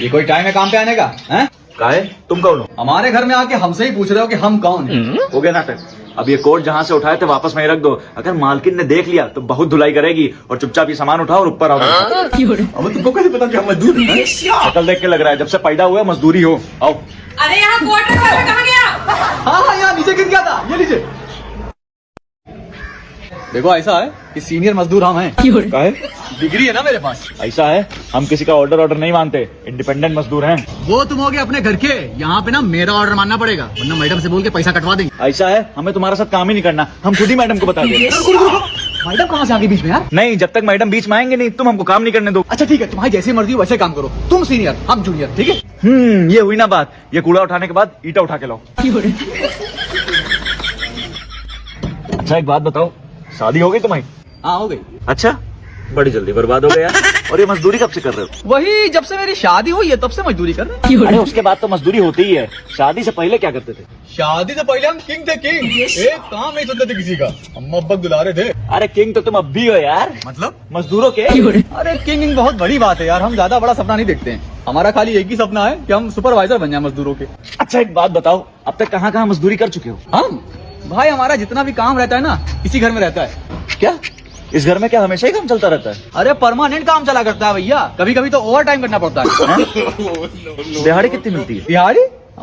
ये कोई टाइम है काम पे आने का? हैं? काहे? तुम कौन हो? हमारे घर में आके हमसे ही पूछ रहे हो कि हम कौन हैं? हो गया नाटक। अब ये कोट जहाँ से उठाए थे वापस वहीं रख दो। अगर मालकिन ने देख लिया तो बहुत धुलाई करेगी। और चुपचाप ये सामान उठाओ और ऊपर आओ। अब तुमको कैसे पता कि हम मजदूर हैं? शक्ल देख के लग रहा है जब से पैदा हुआ मजदूरी हो। आओ। अरे यहाँ कोट रखा था, कहाँ गया? हाँ, यहाँ नीचे गिर गया था। ये नीचे देखो, ऐसा है कि सीनियर मजदूर हम हैं। काहे? डिग्री है ना मेरे पास। ऐसा है, हम किसी का ऑर्डर नहीं मानते, इंडिपेंडेंट मजदूर हैं। वो तुम हो गए अपने घर के, यहाँ पे ना मेरा ऑर्डर मानना पड़ेगा, वरना मैडम से बोल के पैसा कटवा देंगे। ऐसा है, हमें तुम्हारे साथ काम ही नहीं करना, हम खुद ही मैडम को बता देंगे। मैडम कहाँ से आ गई बीच में यार? नहीं, जब तक मैडम बीच में आएंगे नहीं तुम हमको काम नहीं करने दो। अच्छा ठीक है, तुम्हारी जैसी मर्जी हो वैसे काम करो। तुम सीनियर, हम जूनियर, ठीक है? ये हुई ना बात। ये कूड़ा उठाने के बाद ईटा उठा के लाओ। अच्छा एक बात बताओ, शादी हो गई तुम्हारी? हाँ हो गई। अच्छा, बड़ी जल्दी बर्बाद हो गया यार। और ये मजदूरी कब से कर रहे हो? वही जब से मेरी शादी हुई है तब से मजदूरी कर रहे हैं। अरे उसके बाद तो मजदूरी होती ही है। शादी से पहले क्या करते थे? शादी से पहले हम किंग थे, किंग। एक काम नहीं सुनते थे किसी का, अम्मा अब्बा दुलारे थे। अरे किंग तो तुम अब भी हो यार। मतलब मजदूरों के? अरे किंग बहुत बड़ी बात है यार, हम ज्यादा बड़ा सपना नहीं देखते हैं। हमारा खाली एक ही सपना है कि हम सुपरवाइजर बन जाए मजदूरों के। अच्छा एक बात बताओ, अब तक कहाँ कहाँ मजदूरी कर चुके हो? हम भाई, हमारा जितना भी काम रहता है ना, इसी घर में रहता है। क्या इस घर में क्या हमेशा ही काम चलता रहता है? अरे परमानेंट काम चला करता है भैया, कभी कभी तो ओवर टाइम करना पड़ता है। दिहाड़ी कितनी मिलती है? दिहाड़ी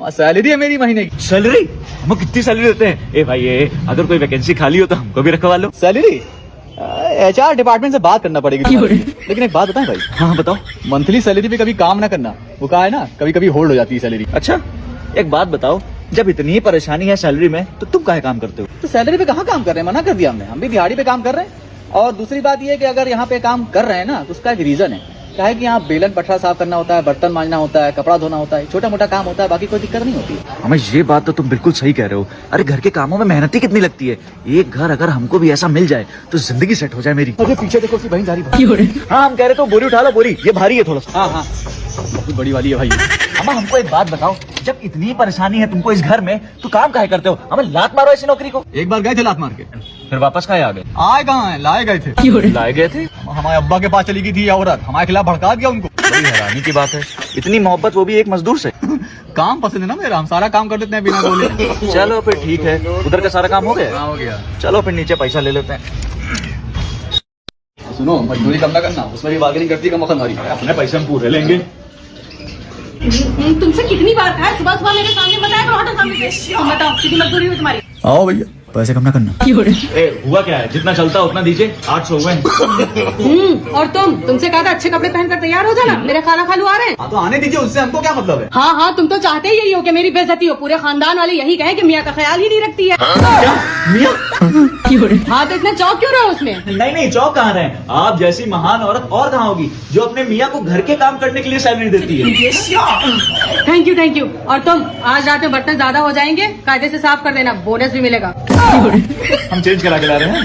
सैलरी है मेरी महीने की। सैलरी? हम कितनी सैलरी देते हैं? ए भाई अगर कोई वैकेंसी खाली हो तो हमको भी रखवा लो। सैलरी HR डिपार्टमेंट से बात करना पड़ेगी तुम्हारी। लेकिन एक बात बताएं भाई। हाँ बताओ। मंथली सैलरी पे कभी काम ना करना, वो कहा है ना, कभी कभी होल्ड हो जाती है सैलरी। अच्छा एक बात बताओ, जब इतनी परेशानी है सैलरी में तो तुम काहे काम करते हो? तो सैलरी पे कहाँ काम कर रहे हैं, मना कर दिया हमने। हम भी दिहाड़ी पे काम कर रहे हैं। और दूसरी बात ये है कि अगर यहाँ पे काम कर रहे हैं ना तो उसका एक रीजन है। क्या है कि यहाँ बेलन पटरा साफ करना होता है, बर्तन मांजना होता है, कपड़ा धोना होता है, छोटा मोटा काम होता है, बाकी कोई दिक्कत नहीं होती। हमें ये बात तो तुम बिल्कुल सही कह रहे हो। अरे घर के कामों में मेहनत ही कितनी लगती है। एक घर अगर हमको भी ऐसा मिल जाए तो जिंदगी सेट हो जाए मेरी। अरे पीछे देखो, उसकी बहन जा रही है। हाँ हम कह रहे तो बोरी उठा लो, बोरी ये भारी है थोड़ा सा। हाँ, बहुत बड़ी वाली है भाई। अम्मा हमको एक बात बताओ, जब इतनी परेशानी है तुमको इस घर में तो काम काहे करते हो? हमें लात मारो ऐसी नौकरी को। एक बार गए थे लात मार के, फिर वापस काहे आ गए? आए कहाँ है, लाए गए थे। लाए गए थे? हमारे अब्बा के पास चली गई थी औरत, हमारे खिलाफ भड़का दिया उनको। बड़ी हैरानी की बात है, इतनी मोहब्बत वो भी एक मजदूर से। काम पसंद है ना मेरा, हम सारा काम कर देते हैं बिना बोले। चलो फिर ठीक है, उधर का सारा काम हो गया? हाँ हो गया। चलो फिर नीचे पैसा ले लेते हैं। सुनो, मजदूरी कम ना करना, उसमें भी बार्गेनिंग करती है, कम हमारी। अपने पैसे हम पूरे लेंगे। तुमसे कितनी बार कहा है, सुबह सुबह मेरे सामने बताया करो, हटो सामने से। तुम बताओ कितनी मजदूरी हुई तुम्हारी? आओ भैया, पैसे कम ना करना। हुआ क्या है, जितना चलता उतना दीजिए। 800 हुए। और तुमसे कहा था अच्छे कपड़े पहनकर तैयार हो जाना, मेरे खाला खालू आ रहे हैं। हाँ तो आने दीजिए, उससे हमको क्या मतलब है? हाँ हाँ, तुम तो चाहते ही यही हो कि मेरी बेइज्जती हो। पूरे खानदान वाले यही कहे कि मियाँ का ख्याल ही नहीं रखती है। मियाँ? हाँ तो इतना चौंक क्यों रहे हो उसमें? नहीं चौक कहाँ रहे हैं? आप जैसी महान औरत और कहाँ होगी जो अपने मियाँ को घर के काम करने के लिए सैलरी देती है। Thank you. और तुम आज रात में बर्तन ज्यादा हो जाएंगे, कायदे से साफ कर देना, बोनस भी मिलेगा। हम चेंज करा के ला रहे हैं।